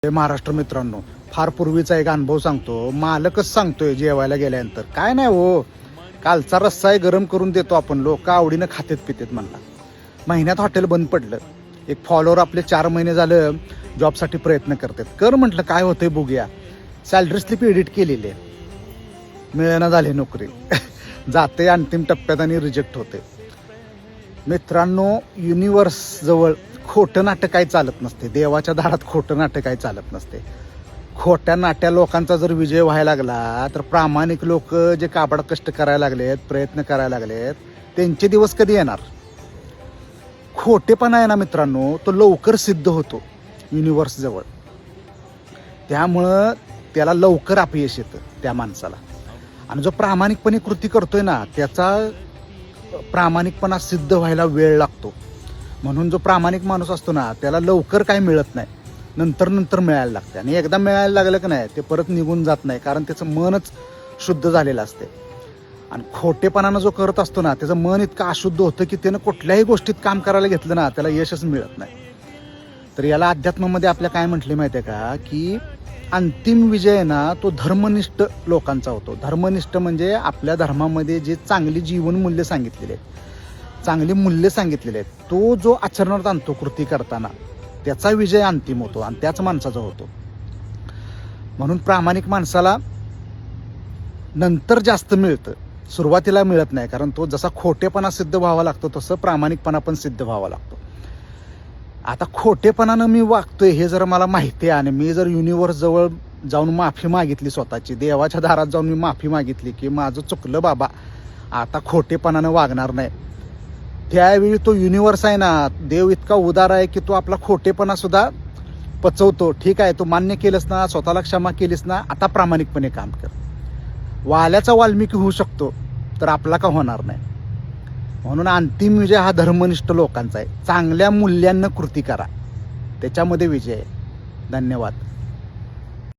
महाराष्ट्र मित्रांनो, फार पूर्वीचा एक अनुभव सांगतो. मालकच सांगतोय जेवायला गेल्यानंतर, काय नाही हो, कालचा रस्सा आहे गरम करून देतो आपण, लोक आवडीनं खातेत पितेत म्हणला. महिन्यात हॉटेल बंद पडलं. एक फॉलोअर आपले 4 महिने झालं जॉबसाठी प्रयत्न करतात. कर म्हटलं काय होतंय बघूया. सॅलरी स्लिप एडिट केलेली आहे, मिळेना झाली नोकरी. जाते अंतिम टप्प्यात आणि रिजेक्ट होते. मित्रांनो, युनिव्हर्स जवळ खोटं नाटक काही चालत नसते. देवाच्या दारात खोटं नाटक काही चालत नसते. खोट्या नाट्या लोकांचा जर विजय व्हायला लागला तर प्रामाणिक लोक जे काबाड कष्ट करायला लागलेत, प्रयत्न करायला लागलेत, त्यांचे दिवस कधी येणार? खोटेपणा आहे ना मित्रांनो, तो लवकर सिद्ध होतो युनिव्हर्स जवळ. त्यामुळं त्याला लवकर अपयश येतं त्या माणसाला. आणि जो प्रामाणिकपणे कृती करतोय ना, त्याचा प्रामाणिकपणा सिद्ध व्हायला वेळ लागतो. म्हणून जो प्रामाणिक माणूस असतो ना, त्याला लवकर काही मिळत नाही, नंतर मिळायला लागते. आणि एकदा मिळायला लागलं की नाही, ते परत निघून जात नाही, कारण त्याचं मनच शुद्ध झालेलं असते. आणि खोटेपणानं जो करत असतो ना, त्याचं मन इतकं अशुद्ध होतं की त्यानं कुठल्याही गोष्टीत काम करायला घेतलं ना, त्याला यशच मिळत नाही. तर याला अध्यात्मामध्ये आपल्या काय म्हटले माहिती आहे का, की अंतिम विजय ना तो धर्मनिष्ठ लोकांचा होतो. धर्मनिष्ठ म्हणजे आपल्या धर्मामध्ये जे चांगली जीवनमूल्य सांगितलेले आहेत, चांगली मूल्य सांगितलेले आहेत, तो जो आचरणात आणतो कृती करताना, त्याचा विजय अंतिम होतो आणि त्याच माणसाचा होतो. म्हणून प्रामाणिक माणसाला नंतर जास्त मिळतं, सुरुवातीला मिळत नाही. कारण तो जसा खोटेपणा सिद्ध व्हावा लागतो तसं प्रामाणिकपणा पण सिद्ध व्हावा लागतो. आता खोटेपणानं मी वागतोय हे जर मला माहिती आहे आणि मी जर युनिव्हर्स जवळ जाऊन माफी मागितली, स्वतःची देवाच्या दारात जाऊन मी माफी मागितली की माझं चुकलं बाबा, आता खोटेपणानं वागणार नाही, त्यावेळी तो युनिव्हर्स आहे ना, देव इतका उदार आहे की तो आपला खोटेपणा सुद्धा पचवतो. ठीक आहे, तू मान्य केलंस ना, स्वतःला क्षमा केलीस ना, आता प्रामाणिकपणे काम कर. वाल्याचा वाल्मिकी होऊ शकतो, तर आपला का होणार नाही? म्हणून अंतिम विजय हा धर्मनिष्ठ लोकांचा आहे. चांगल्या मूल्यांना कृती करा, त्याच्यामध्ये विजय आहे. धन्यवाद.